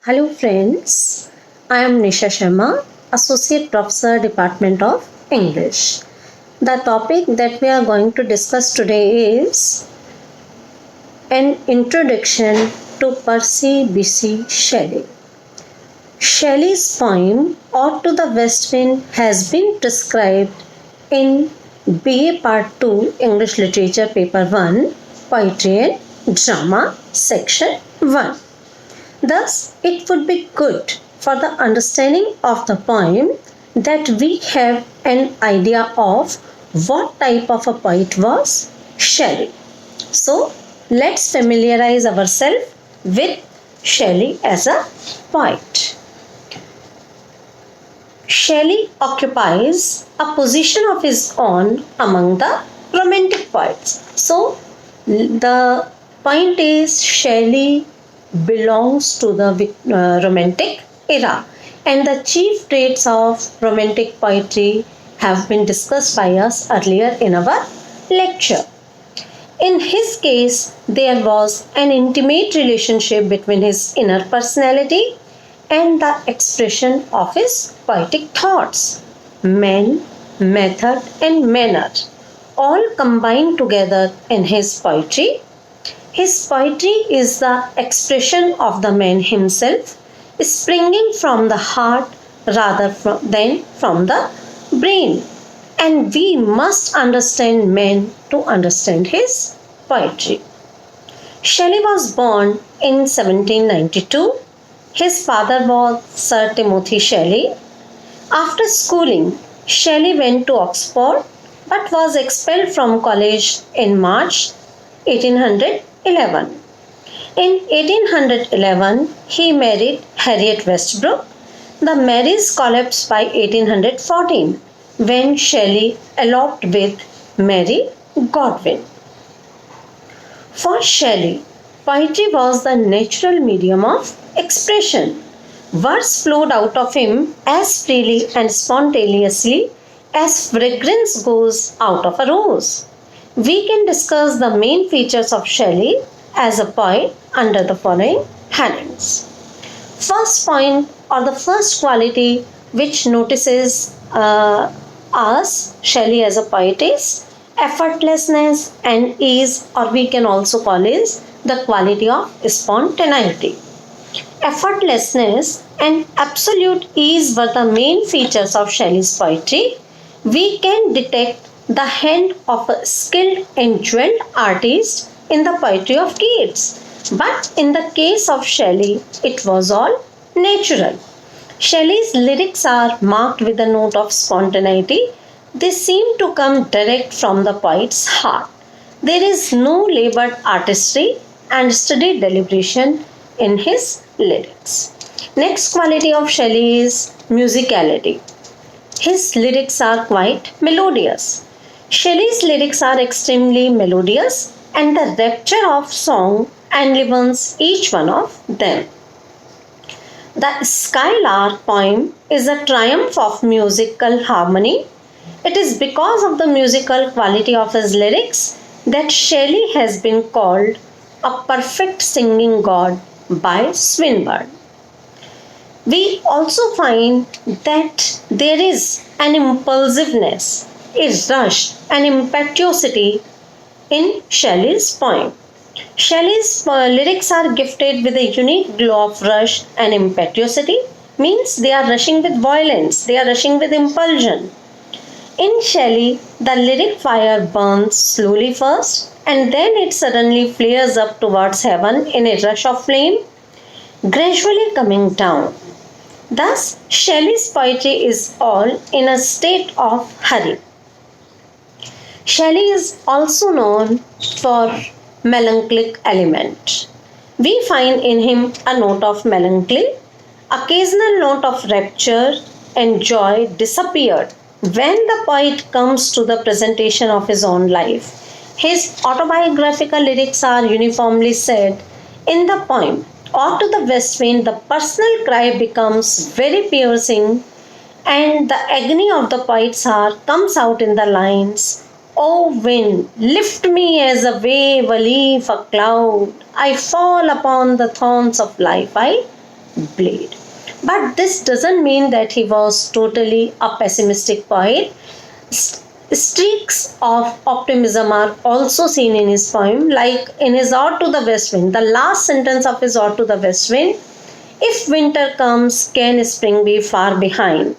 Hello friends, I am Nisha Sharma, Associate Professor, Department of English. The topic that we are going to discuss today is an introduction to Percy Bysshe Shelley. Shelley's poem Ode to the West Wind has been described in BA Part 2 English Literature Paper 1 Poetry and Drama Section 1. Thus, it would be good for the understanding of the poem that we have an idea of what type of a poet was Shelley. So, let's familiarize ourselves with Shelley as a poet. Shelley occupies a position of his own among the Romantic poets. So, the point is Shelley belongs to the Romantic era, and the chief traits of Romantic poetry have been discussed by us earlier in our lecture. In his case, there was an intimate relationship between his inner personality and the expression of his poetic thoughts. Man, method, and manner all combined together in his poetry. His poetry is the expression of the man himself, springing from the heart rather than from the brain. And we must understand man to understand his poetry. Shelley was born in 1792. His father was Sir Timothy Shelley. After schooling, Shelley went to Oxford but was expelled from college in March 1811. In 1811, he married Harriet Westbrook. The marriage collapsed by 1814 when Shelley eloped with Mary Godwin. For Shelley, poetry was the natural medium of expression. Words flowed out of him as freely and spontaneously as fragrance goes out of a rose. We can discuss the main features of Shelley as a poet under the following headings. First point, or the first quality which notices us Shelley as a poet is effortlessness and ease, or we can also call it the quality of spontaneity. Effortlessness and absolute ease were the main features of Shelley's poetry. We can detect the hand of a skilled and jeweled artist in the poetry of Keats. But in the case of Shelley, it was all natural. Shelley's lyrics are marked with a note of spontaneity. They seem to come direct from the poet's heart. There is no labored artistry and studied deliberation in his lyrics. Next quality of Shelley is musicality. His lyrics are quite melodious. Shelley's lyrics are extremely melodious, and the rapture of song enlivens each one of them. The Skylark poem is a triumph of musical harmony. It is because of the musical quality of his lyrics that Shelley has been called a perfect singing god by Swinburne. We also find that there is an impulsiveness, a rush, an impetuosity in Shelley's poem. Shelley's lyrics are gifted with a unique glow of rush and impetuosity, means they are rushing with violence, they are rushing with impulsion. In Shelley, the lyric fire burns slowly first and then it suddenly flares up towards heaven in a rush of flame, gradually coming down. Thus, Shelley's poetry is all in a state of hurry. Shelley is also known for melancholic element. We find in him a note of melancholy, occasional note of rapture and joy disappeared when the poet comes to the presentation of his own life. His autobiographical lyrics are uniformly said in the poem Ode to the West Wind. The personal cry becomes very piercing, and the agony of the poet's heart comes out in the lines, "O wind, lift me as a wave, a leaf, a cloud. I fall upon the thorns of life, I blade. But this doesn't mean that he was totally a pessimistic poet. Streaks of optimism are also seen in his poem, like in his Ode to the West Wind, the last sentence of his Ode to the West Wind: if winter comes, can spring be far behind?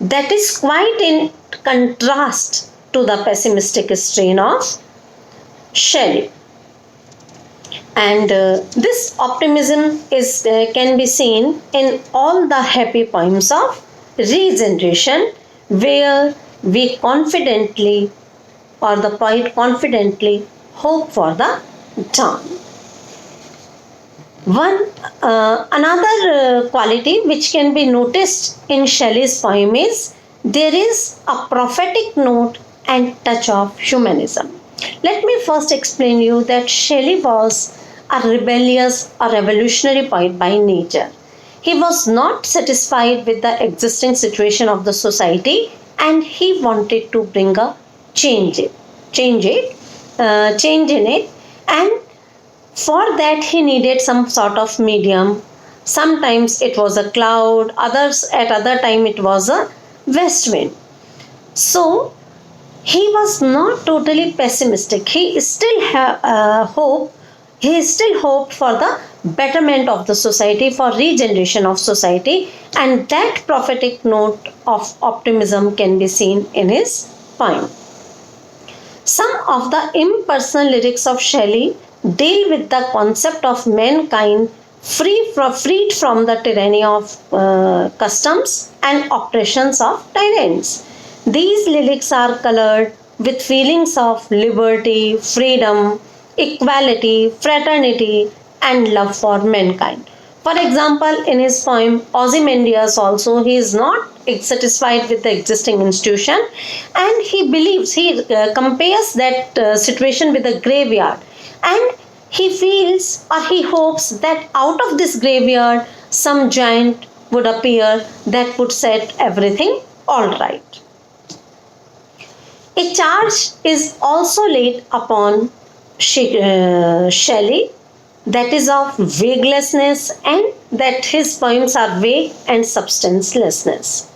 That is quite in contrast to the pessimistic strain of Shelley. And this optimism is can be seen in all the happy poems of regeneration, where we confidently, or the poet confidently, hope for the dawn. Another quality which can be noticed in Shelley's poem is there is a prophetic note and touch of humanism. Let me first explain you that Shelley was a rebellious, a revolutionary poet by nature. He was not satisfied with the existing situation of the society, and he wanted to bring a change in it, and for that he needed some sort of medium. Sometimes it was a cloud, at other time it was a west wind. So he was not totally pessimistic. He still hoped for the betterment of the society, for regeneration of society, and that prophetic note of optimism can be seen in his poem. Some of the impersonal lyrics of Shelley deal with the concept of mankind freed from the tyranny of customs and oppressions of tyrants. These lyrics are colored with feelings of liberty, freedom, equality, fraternity, and love for mankind. For example, in his poem Ozymandias also, he is not satisfied with the existing institution, and he compares that situation with a graveyard, and he feels or he hopes that out of this graveyard some giant would appear that would set everything all right. A charge is also laid upon Shelley, that is of vaguelessness, and that his poems are vague and substancelessness.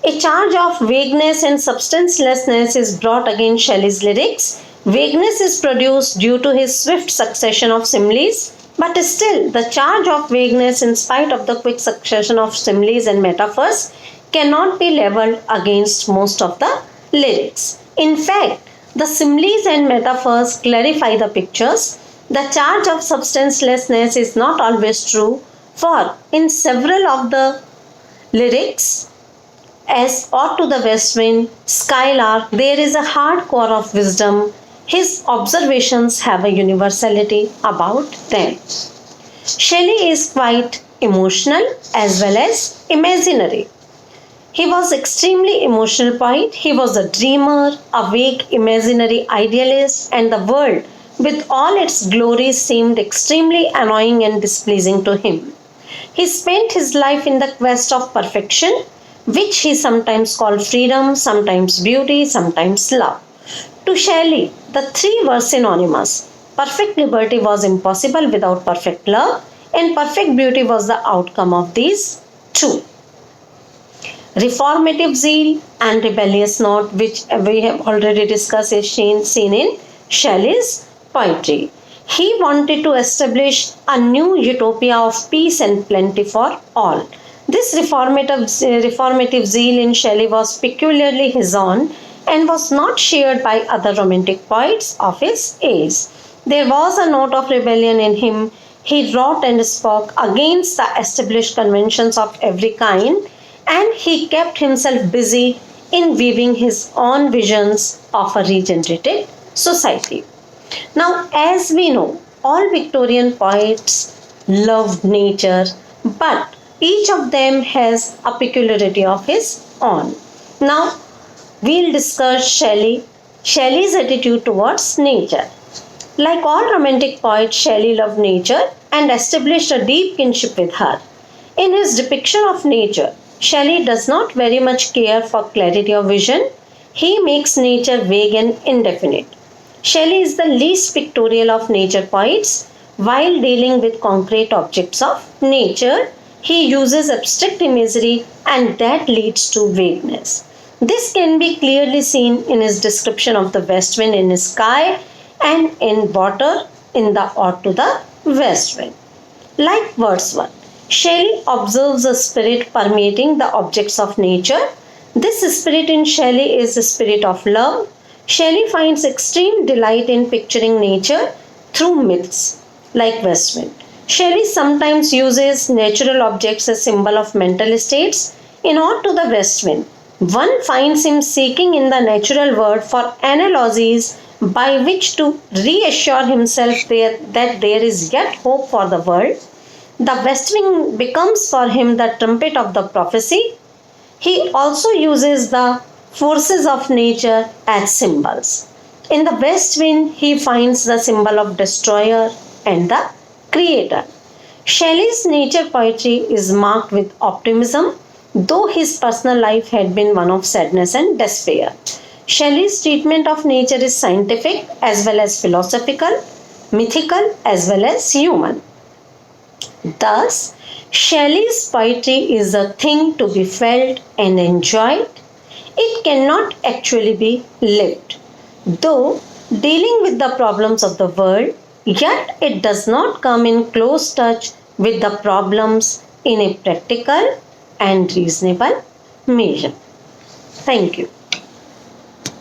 A charge of vagueness and substancelessness is brought against Shelley's lyrics. Vagueness is produced due to his swift succession of similes, but still the charge of vagueness, in spite of the quick succession of similes and metaphors, cannot be leveled against most of the lyrics. In fact, the similes and metaphors clarify the pictures. The charge of substancelessness is not always true, for in several of the lyrics, as Ode to the West Wind, Skylark, there is a hard core of wisdom. His observations have a universality about them. Shelley is quite emotional as well as imaginary. He was extremely emotional poet. He was a dreamer, a vague imaginary idealist, and the world with all its glories seemed extremely annoying and displeasing to him. He spent his life in the quest of perfection, which he sometimes called freedom, sometimes beauty, sometimes love. To Shelley, the three were synonymous. Perfect liberty was impossible without perfect love, and perfect beauty was the outcome of these two. Reformative zeal and rebellious note, which we have already discussed, is seen in Shelley's poetry. He wanted to establish a new utopia of peace and plenty for all. This reformative zeal in Shelley was peculiarly his own and was not shared by other romantic poets of his age. There was a note of rebellion in him. He wrote and spoke against the established conventions of every kind, and he kept himself busy in weaving his own visions of a regenerated society. Now, as we know, all Victorian poets loved nature, but each of them has a peculiarity of his own. Now, we'll discuss Shelley's attitude towards nature. Like all romantic poets, Shelley loved nature and established a deep kinship with her. In his depiction of nature, Shelley does not very much care for clarity of vision. He makes nature vague and indefinite. Shelley is the least pictorial of nature poets. While dealing with concrete objects of nature, he uses abstract imagery and that leads to vagueness. This can be clearly seen in his description of the west wind in the sky and in water in the ode to the west wind. Like Wordsworth, Shelley observes a spirit permeating the objects of nature. This spirit in Shelley is the spirit of love. Shelley finds extreme delight in picturing nature through myths, like west wind. Shelley sometimes uses natural objects as symbol of mental states. In ode to the west wind, one finds him seeking in the natural world for analogies by which to reassure himself that there is yet hope for the world. The west wind becomes for him the trumpet of the prophecy. He also uses the forces of nature as symbols. In the west wind, he finds the symbol of destroyer and the creator. Shelley's nature poetry is marked with optimism, though his personal life had been one of sadness and despair. Shelley's treatment of nature is scientific as well as philosophical, mythical as well as human. Thus, Shelley's poetry is a thing to be felt and enjoyed. It cannot actually be lived. Though dealing with the problems of the world, yet it does not come in close touch with the problems in a practical and reasonable measure. Thank you.